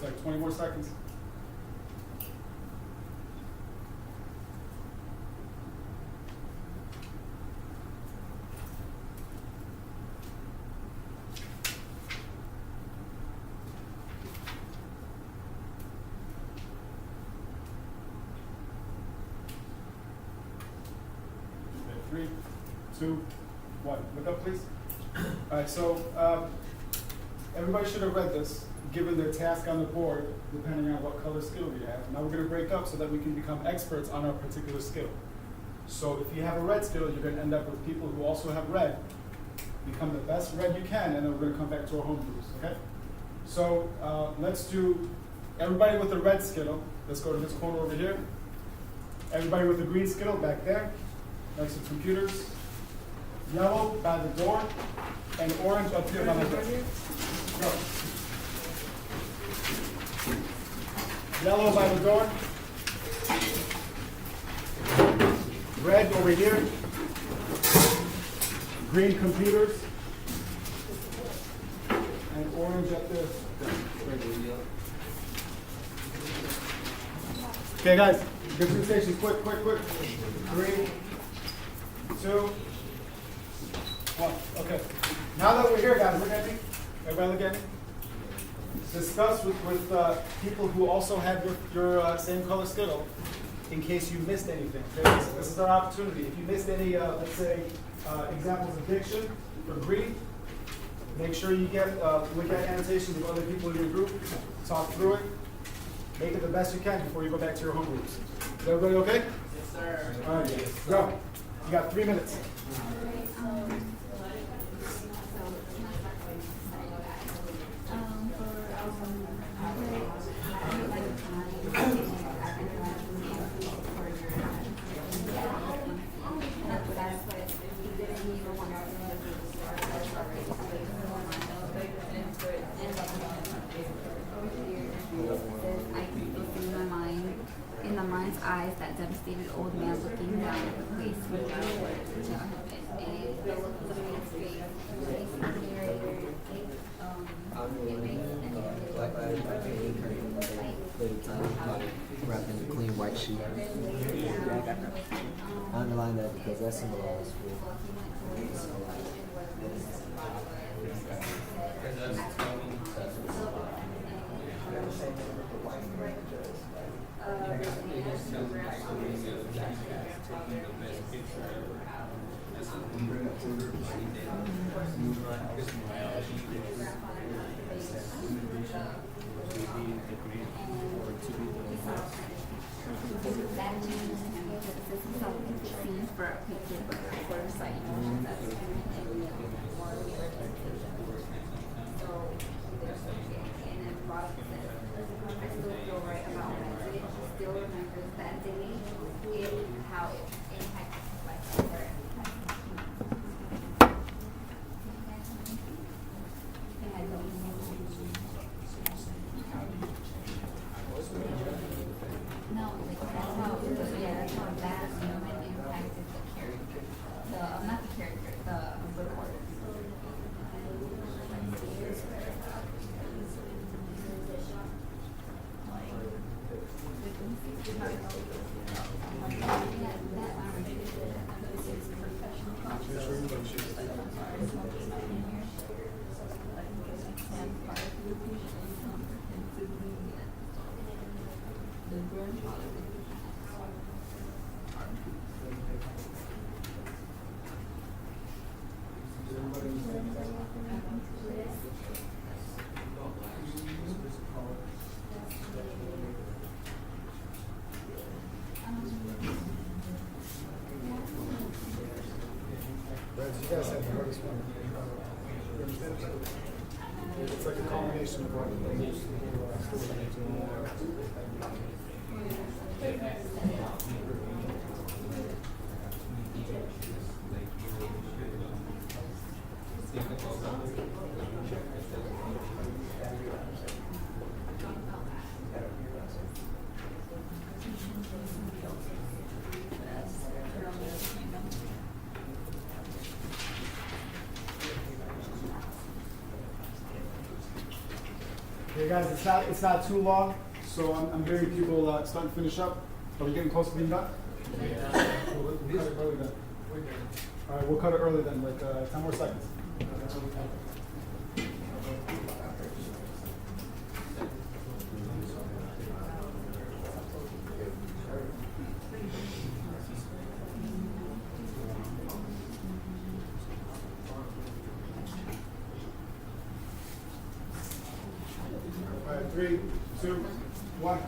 It's like 20 more seconds. Okay, 3, 2, 1. Look up, please. All right, so everybody should have read this, given their task on the board, depending on what color skill we have. Now we're going to break up so that we can become experts on our particular skill. So if you have a red skill, you're going to end up with people who also have red. Become the best red you can, and then we're going to come back to our home groups, okay? So let's do everybody with the red skill. Let's go to this corner over here. Everybody with the green skill back there, next to computers. Yellow by the door, and orange up here by the door. Go. Yellow by the door. Red over here. Green computers. And orange up there. Okay, guys, different stations. Quick, quick, quick. 3, 2, 1. Okay. Now that we're here, guys, look at me. Everybody look at me. Discuss with people who also have your same color skill in case you missed anything. Okay? This is our opportunity. If you missed any, let's say, examples of diction for green, make sure you get look at annotations with other people in your group, talk through it, make it the best you can before you go back to your home groups. Is everybody okay? Yes, sir. All right, go. You got 3 minutes. In the mind's eyes, that devastated old man looking down at the place where God wanted to tell him it. And the look of the man's face, facing the narrator, it makes an wrapped in a clean white sheet. I underline that because that symbolizes for a picture for a site. I still feel right about that day. She still remembers that day, how it impacted his life. No, that's how that moment impacted the character. Not the character, the recorder. You guys have the hardest one. It's like a combination of Okay, guys, it's not too long, so I'm hearing people starting to finish up. Are we getting close to being done? We'll cut it early then. All right, we'll cut it early then, like 10 more seconds. All right, 3, 2, 1.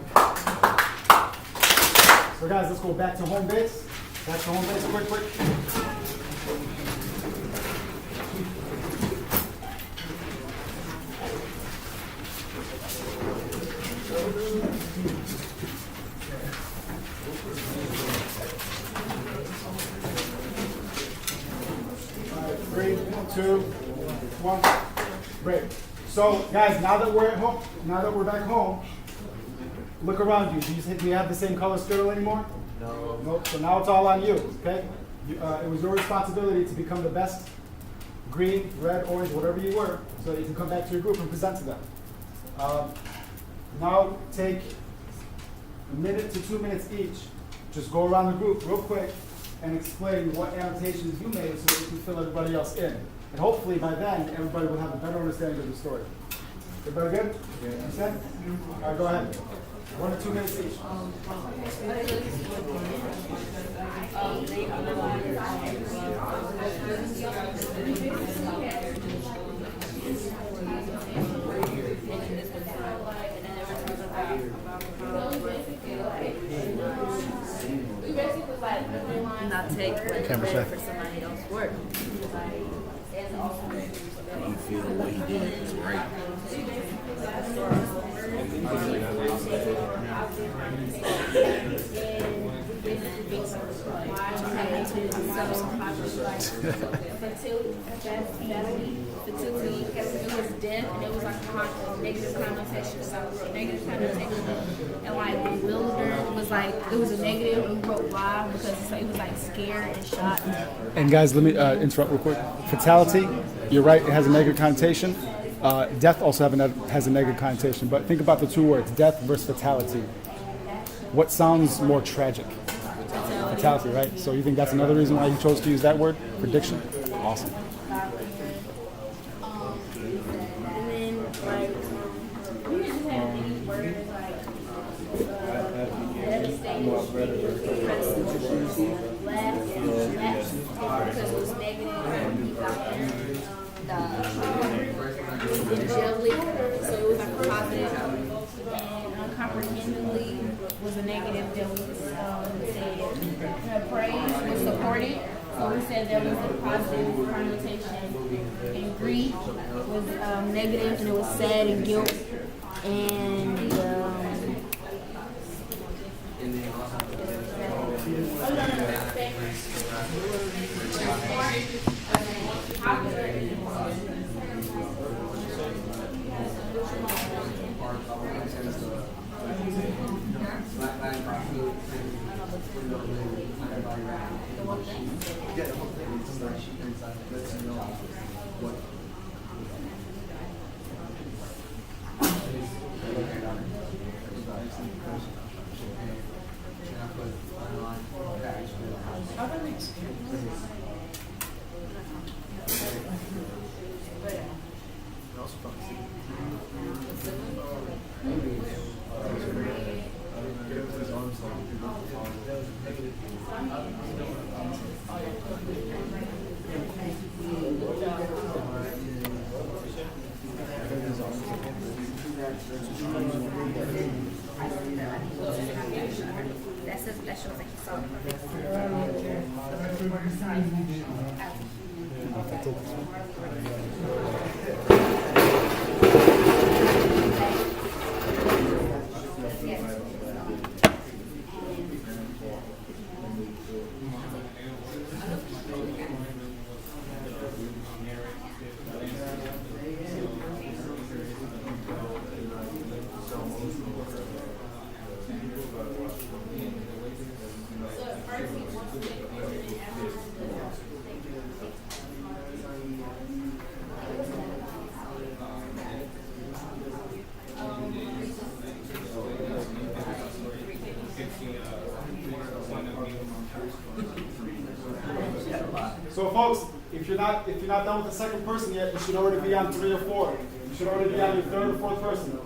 So guys, let's go back to home base. Back to home base, quick. All right, 3, 2, 1, break. So guys, now that we're at home, now that we're back home, look around you. Do you have the same color schedule anymore? No. Nope. So now it's all on you, okay? It was your responsibility to become the best green, red, orange, whatever you were, so that you can come back to your group and present to them. Now take a minute to 2 minutes each. Just go around the group real quick and explain what annotations you made so that you can fill everybody else in. And hopefully by then, everybody will have a better understanding of the story. Everybody good? Yeah. Understand? All right, go ahead. 1 or 2 minutes each. Not take like credit for somebody else's work. You feel what he did is right. Fertility, it was death, and it was like a negative connotation. So negative connotation, and like bewildered was like it was a negative. And we wrote why because it was like scared and shocked. And guys, let me interrupt real quick. Fatality, you're right, it has a negative connotation. Death also has a negative connotation, but think about the two words, death versus fatality. What sounds more tragic? Fatality, right? So you think that's another reason why you chose to use that word? Prediction? Awesome. And then like we didn't have any words like devastating, last because it was negative and jelly, so it was like a positive, and uncomprehendingly was a negative that was said. Praise was supported, so we said there was a positive connotation, and grief was negative, and it was sad and guilt, and that shows like he saw folks, if you're not done with the second person yet, you should already be on 3 or 4. You should already be on your 3rd or 4th person.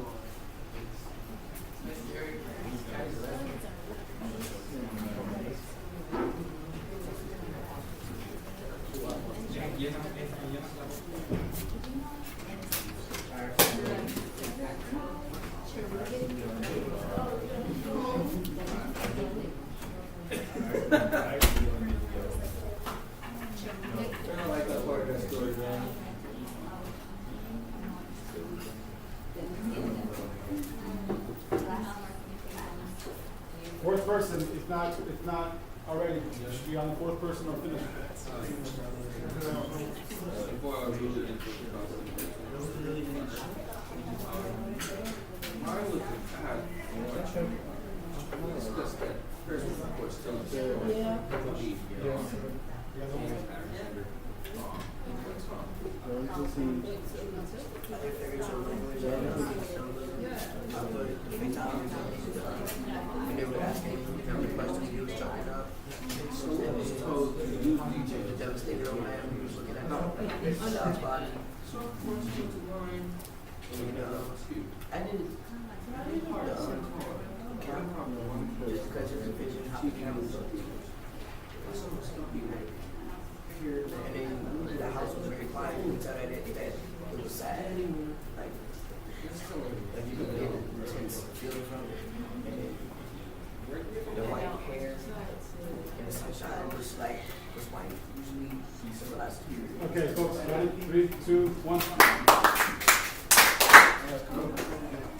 Fourth person, if not already, you should be on the 4th person or finish. They were asking him how many questions he was chopping up. So it was told to use the devastated old man who was looking at the child's body. And I didn't just because of the vision how he was and then the house was very quiet. You could tell that it was sad. Like you could get an intense feeling from it. And the white hair and the sunshine was white. Usually symbolizes purity. Okay, folks, ready? 3, 2, 1.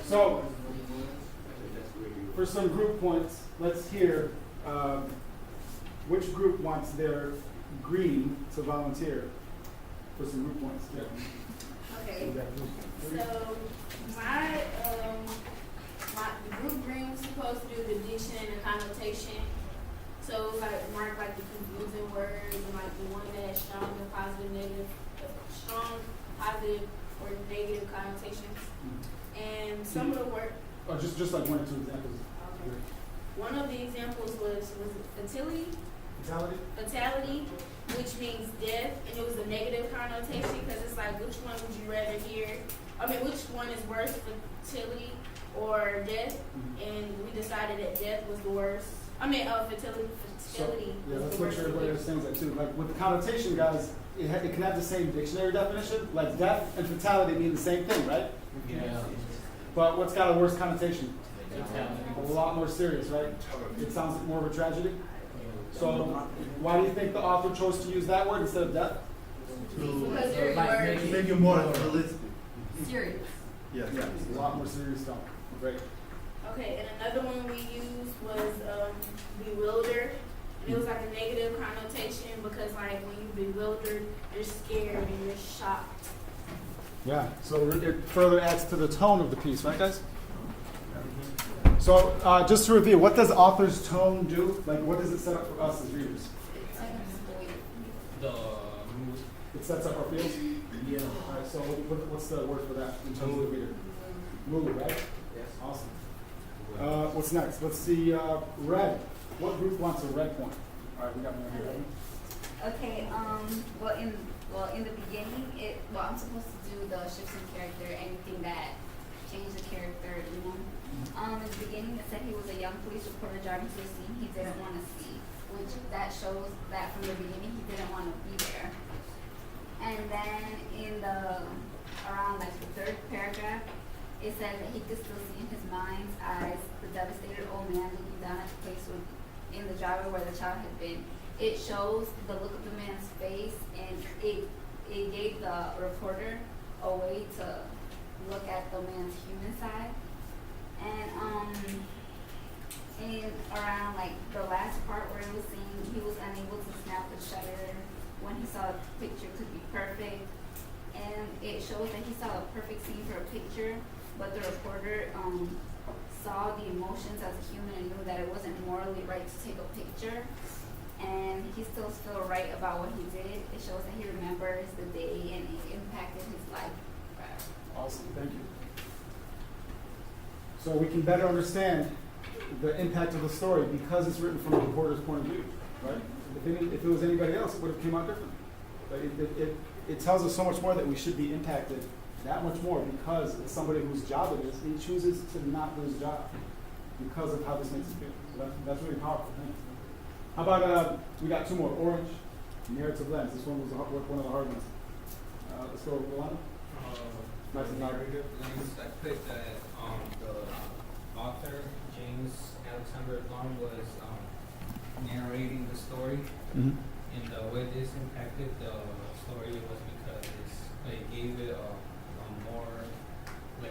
So, for some group points, let's hear which group wants their green to volunteer for some group points. Yeah. Okay. So the group green was supposed to do the diction and the connotation. So it was like mark like the confusing words and like the one that had strong and positive, negative, strong, positive, or negative connotations. And some of the work. Oh, just like 1 or 2 examples. Okay. One of the examples was fatality. Fatality, which means death, and it was a negative connotation because it's like, which one would you rather hear? I mean, which one is worse, fertility or death? And we decided that death was the worst. I mean, fertility So, yeah, was let's the make worst. sure everybody understands that too. Like with the connotation, guys, it can have the same dictionary definition. Like death and fatality mean the same thing, right? Yeah. But what's got a worse connotation? A lot more serious, right? It sounds like more of a tragedy. So why do you think the author chose to use that word instead of death? Because they're words. Make it more realistic. Serious. Yes. A lot more serious stuff. Great. Okay, and another one we used was bewildered. And it was like a negative connotation because like when you bewildered, you're scared and you're shocked. Yeah. So it further adds to the tone of the piece, right, guys? So just to review, what does author's tone do? Like, what does it set up for us as readers? The It sets up our feels. yeah. All right. So what's the word for that in terms of the reader? Mood, right? Yes. Awesome. What's next? Let's see. Red. What group wants a red point? All right, we got one here. Okay, well in the beginning I'm supposed to do the shifts in character, anything that changed the character, you know. In the beginning it said he was a young police reporter driving to a scene he didn't want to see, which that shows that from the beginning he didn't want to be there. And then in the around like the 3rd paragraph, it said that he could still see in his mind's eyes the devastated old man looking down at the place in the driveway where the child had been. It shows the look of the man's face, and it gave the reporter a way to look at the man's human side. And in around like the last part where it was saying he was unable to snap the shutter when he saw the picture could be perfect, and it shows that he saw a perfect scene for a picture, but the reporter saw the emotions as a human and knew that it wasn't morally right to take a picture, and he still feel right about what he did. It shows that he remembers the day and it impacted his life. Awesome. Thank you. So we can better understand the impact of the story because it's written from the reporter's point of view, right? If it was anybody else, it would have came out different. But it tells us so much more that we should be impacted that much more because it's somebody whose job it is. He chooses to not do his job because of how this makes him feel. So that's really powerful. How about, we got two more. Orange, narrative lens. This one was one of the hard ones. Let's go with Rolando. Nice and loud. I put that the author, James Alexander Thom, was narrating the story. Mm-hmm. And the way this impacted the story was because it gave it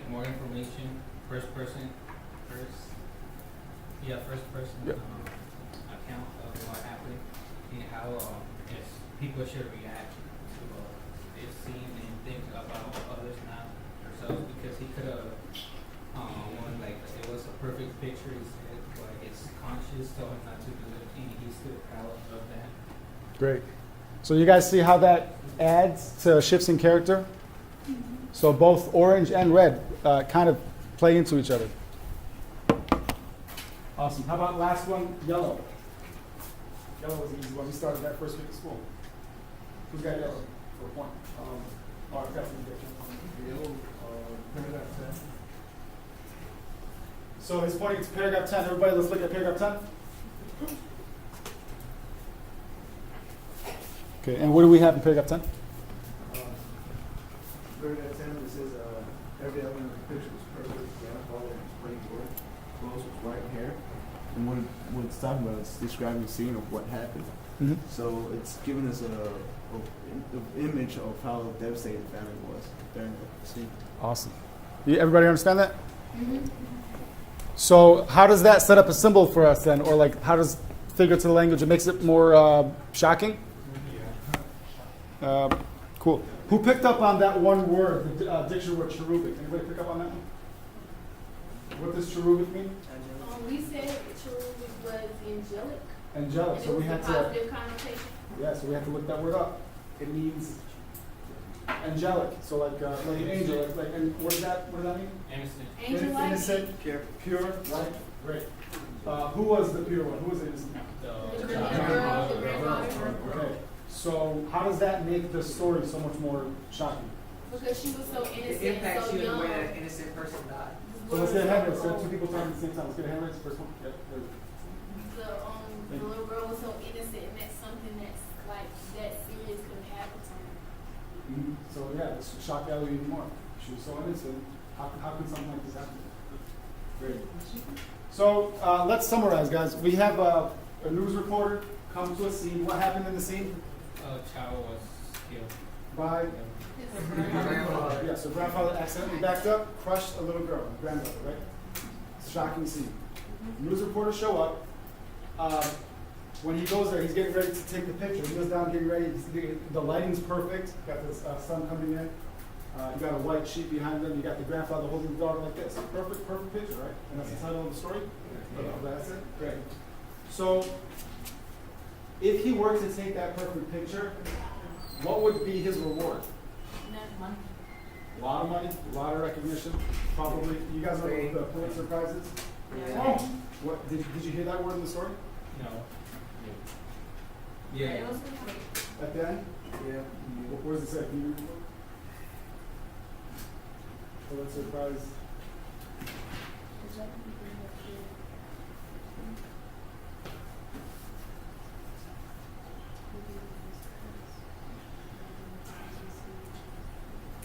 more information, first person Yep. account of what happened and how people should react to this scene and think about others, not themselves, because he could have one like it was a perfect picture. He said, but it's conscious, so not to do it, and he's still proud of that. Great. So you guys see how that adds to shifts in character? So both orange and red kind of play into each other. Awesome. How about last one, yellow? Yellow was the easy one. We started that first week of school. Who's got yellow for a point? I've got some yellow, paragraph 10. So he's pointing to paragraph 10. Everybody, let's look at paragraph 10. Okay, and what do we have in paragraph 10? Paragraph 10, it says, every element of the picture was perfect, all in plain word, clothes with white hair. And what it's talking about is describing the scene of what happened. Mm-hmm. So it's giving us an image of how devastated the family was during the scene. Awesome. Everybody understand that? Mm-hmm. So how does that set up a symbol for us then? Or like how does figurative language, it makes it more shocking? Cool. Who picked up on that one word, the dictionary word cherubic? Anybody pick up on that one? What does cherubic mean? We said cherubic was angelic. Angelic. So we had to. Positive connotation. Yeah. So we have to look that word up. It means angelic. So like an angel. Like and what does that mean? Innocent. Angel-like. Innocent. Pure. Right. Great. Who was the pure one? Who was the innocent one? The grandmother. Okay. So how does that make the story so much more shocking? Because she was so It innocent, impacts so you in the young. way that an innocent person died. So let's get a hand raise. So two people talking at the same time. Let's get a hand raise. First one. Yep. There we go. The little girl was so innocent, and that's something that's like that serious could happen to her. Mm-hmm. So yeah, this shocked Ellie even more. She was so innocent. How could something like this happen? Great. So let's summarize, guys. We have a news reporter come to a scene. What happened in the scene? A child was killed. By yeah, so grandfather accidentally backed up, crushed a little girl, granddaughter, right? Shocking scene. News reporters show up. When he goes there, he's getting ready to take the picture. He goes down, getting ready. The lighting's perfect. Got the sun coming in. You got a white sheet behind them. You got the grandfather holding the daughter like this. Perfect picture, right? And that's the title of the story. That's it. Great. So, if he were to take that perfect picture, what would be his reward? Money. A lot of money, a lot of recognition, probably. You guys know what the Pulitzer Prize is? Yeah. Oh, what did you hear that word in the story? No. Yeah. It was At the end? Yeah. What does it say? Can you read it? Pulitzer Prize.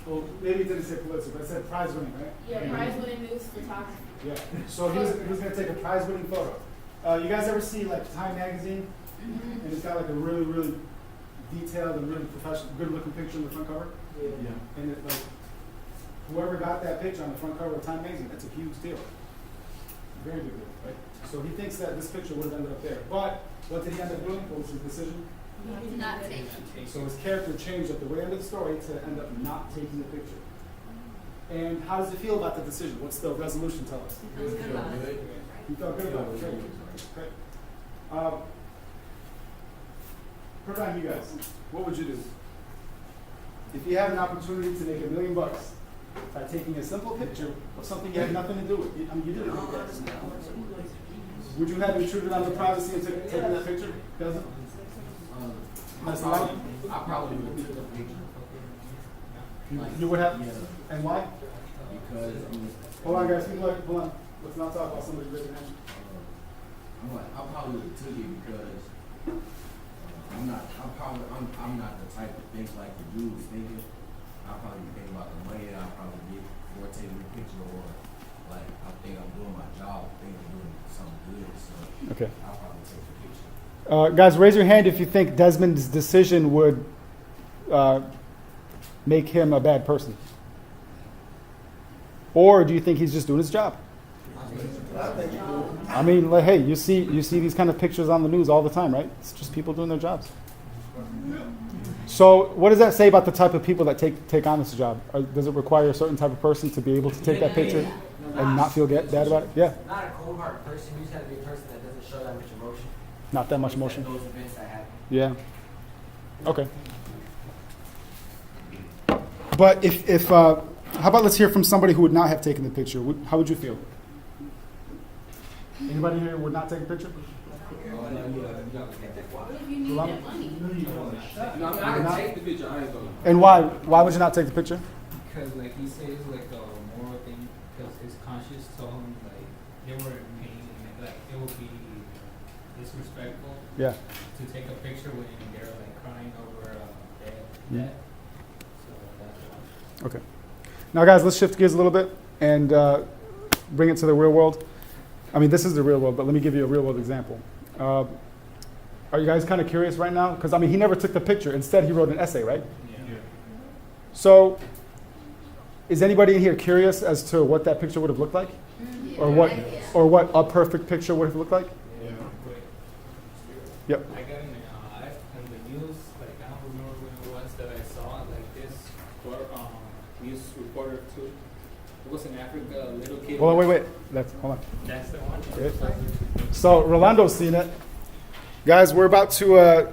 Well, maybe it didn't say Pulitzer, but it said prize winning, right? Yeah, prize winning news photography. Yeah. So he was going to take a prize winning photo. You guys ever see like Time magazine? Mm-hmm. And it's got like a really, really detailed and really professional, good looking picture on the front cover. Yeah. And it, like, whoever got that picture on the front cover of Time magazine, that's a huge deal. Very big deal, right? So he thinks that this picture would have ended up there. But what did he end up doing? What was his decision? Not taken. So his character changed at the way end of the story to end up not taking the picture. And how does he feel about the decision? What's the resolution tell us? He feels good about it. He felt good about it. Okay. Put it on you guys. What would you do? If you had an opportunity to make $1 million by taking a simple picture of something you had nothing to do with, I mean, you didn't do that. Would you have intruded on the privacy and taken that picture? Doesn't? Mr. Light? I probably would have took a picture. You would have? Yeah. And why? Because Hold on, guys. Hold on. Let's not talk about somebody raising hand. I probably would have took it because I'm not the type that thinks like the dude was thinking. I probably think about the money that I probably get for taking a picture, or like I think I'm doing my job, I think I'm doing something good, so Okay. I'll probably take the picture. Guys, raise your hand if you think Desmond's decision would make him a bad person. Or do you think he's just doing his job? I mean, like, hey, you see these kind of pictures on the news all the time, right? It's just people doing their jobs. So what does that say about the type of people that take on this job? Does it require a certain type of person to be able to take that picture and not feel bad about it? Yeah. Not a cold-hearted person. You just have to be a person that doesn't show that much emotion. Not that much emotion. Those events that happen. Yeah. Okay. But if how about let's hear from somebody who would not have taken the picture. How would you feel? Anybody here would not take a picture? What if you need that money? No, I mean, I can take the picture. I ain't gonna. And why? Why would you not take the picture? Because like he says like a moral thing, because his conscience told him like they were in pain and like it would be disrespectful Yeah. to take a picture when they're like crying over death. Mhm. So that's why. Okay. Now, guys, let's shift gears a little bit and bring it to the real world. I mean, this is the real world, but let me give you a real world example. Are you guys kind of curious right now? Because, I mean, he never took the picture. Instead, he wrote an essay, right? Yeah. So, is anybody in here curious as to what that picture would have looked like? Or what a perfect picture would have looked like? Yeah. Yep. I got in the news, like I don't remember when it was that I saw like this news reporter too. It was in Africa, a little kid. Well, wait. Hold on. That's the one. Okay. So Rolando's seen it. Guys, we're about to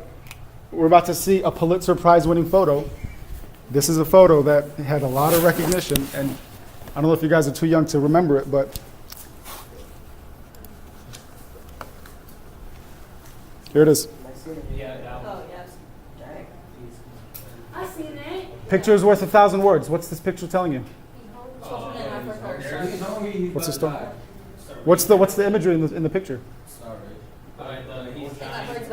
see a Pulitzer Prize winning photo. This is a photo that had a lot of recognition, and I don't know if you guys are too young to remember it, but here it is. Yeah, that one. Oh, yes. I seen it. Picture is worth 1,000 words. What's this picture telling you? What's What's the story? What's the imagery in the picture? He's dying.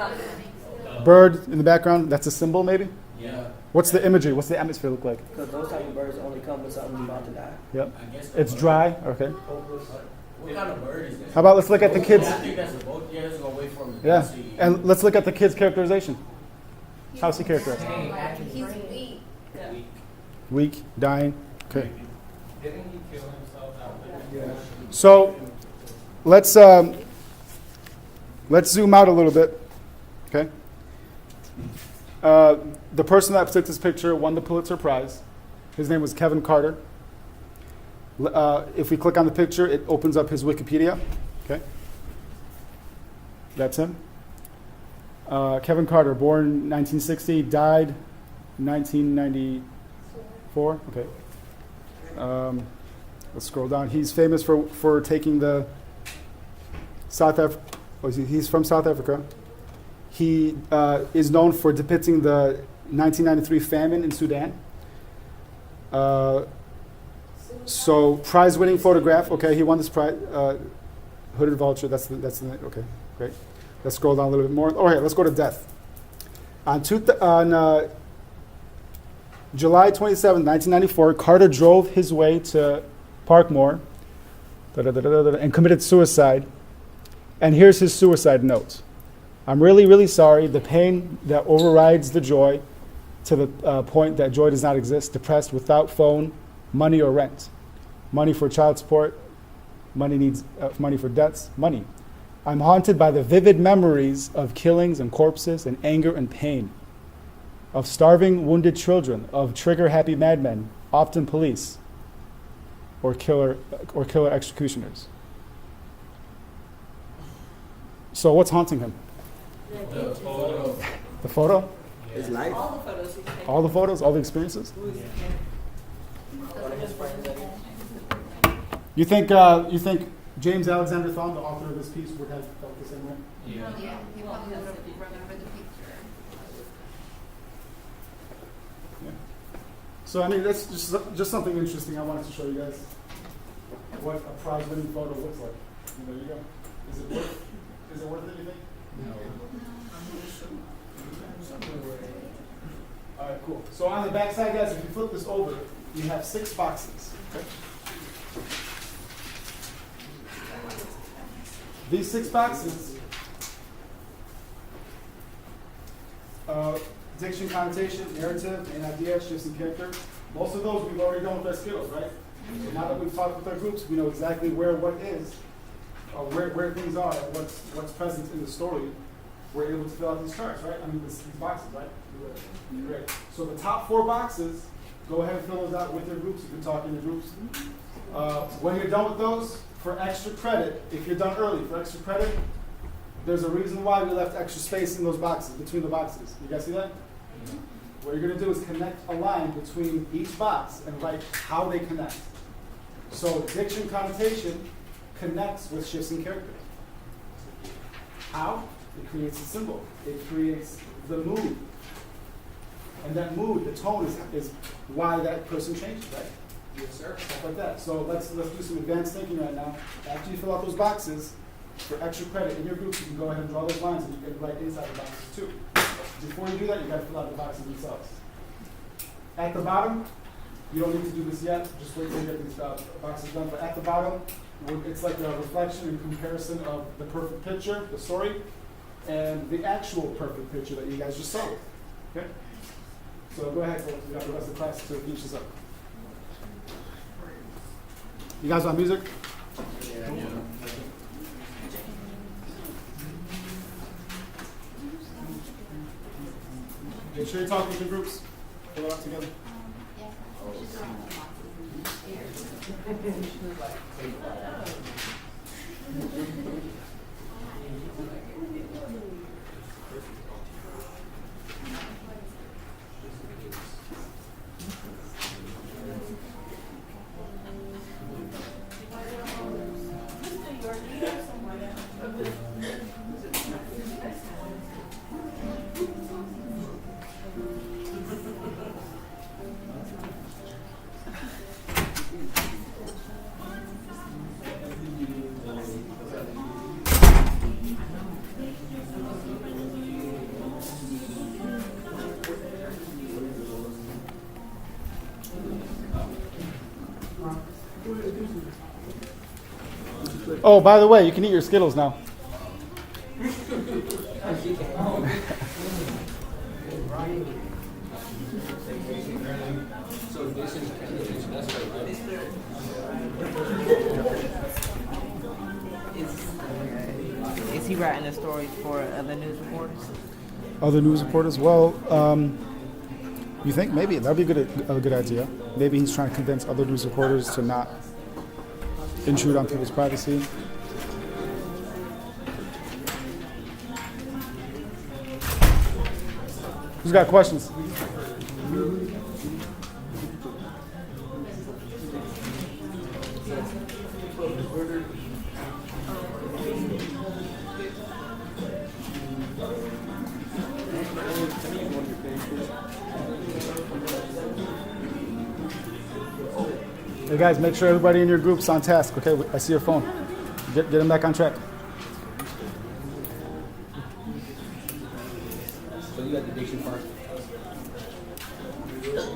Bird in the background. That's a symbol, maybe. Yeah. What's the imagery? What's the atmosphere look like? Because those type of birds only come when something's about to die. Yep. I guess It's dry. Okay. What kind of bird is that? How about let's look at the kids? I think that's a boat. Yeah, let's go wait for him. Yeah. And let's look at the kid's characterization. How's he characterized? He's weak. Weak, dying. Okay. Didn't he kill himself after? So let's zoom out a little bit. Okay. The person that took this picture won the Pulitzer Prize. His name was Kevin Carter. If we click on the picture, it opens up his Wikipedia. Okay. That's him. Kevin Carter, born 1960, died 1994. Okay. Let's scroll down. He's famous for taking the South Africa. He's from South Africa. He is known for depicting the 1993 famine in Sudan. So prize-winning photograph. Okay, he won this prize. Hooded vulture. That's the okay. Great. Let's scroll down a little bit more. All right, let's go to death. On July 27, 1994, Carter drove his way to Parkmore and committed suicide. And here's his suicide note. I'm really, really sorry. The pain that overrides the joy to the point that joy does not exist. Depressed, without phone, money or rent. Money for child support. Money for debts. Money. I'm haunted by the vivid memories of killings and corpses and anger and pain. Of starving, wounded children. Of trigger-happy madmen. Often police. Or killer executioners. So what's haunting him? The photo. The photo? His life. All the photos he's taken. All the photos? All the experiences? One of his friends. You think James Alexander Thom, the author of this piece, would have felt the same way? Yeah. Yeah, he probably doesn't remember the picture. So I mean, that's just something interesting I wanted to show you guys. What a prize-winning photo looks like. And there you go. Is it worth it, you think? No. All right, cool. So on the back side, guys, if you flip this over, you have 6 boxes. Okay? These 6 boxes, diction, connotation, narrative, main idea, shifts in character. Most of those we've already done with our skills, right? So now that we've talked with our groups, we know exactly where what is, or where things are, and what's present in the story. We're able to fill out these charts, right? I mean, these boxes, right? Great. So the top 4 boxes, go ahead and fill those out with your groups. You can talk in your groups. When you're done with those, for extra credit, if you're done early, for extra credit, there's a reason why we left extra space in those boxes, between the boxes. You guys see that? What you're going to do is connect a line between each box and write how they connect. So diction, connotation connects with shifts in character. How? It creates a symbol. It creates the mood. And that mood, the tone, is why that person changed, right? Yes, sir. Stuff like that. So let's do some advanced thinking right now. After you fill out those boxes, for extra credit in your group, you can go ahead and draw those lines and you can write inside the boxes too. Before you do that, you got to fill out the boxes themselves. At the bottom, you don't need to do this yet. Just wait till you get these boxes done. But at the bottom, it's like a reflection and comparison of the perfect picture, the story, and the actual perfect picture that you guys just saw. Okay? So go ahead, folks. We got the rest of the class to finish this up. You guys want music? Make sure you're talking to your groups. Fill it out together. Oh, by the way, you can eat your Skittles now. So this is that's right. Is he writing a story for other news reporters? Other news reporters? Well, you think maybe that'd be a good idea. Maybe he's trying to convince other news reporters to not intrude on people's privacy. Who's got questions? Hey guys, make sure everybody in your group's on task, okay? I see your phone. Get them back on track. So you got the diction part. You got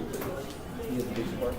the diction part.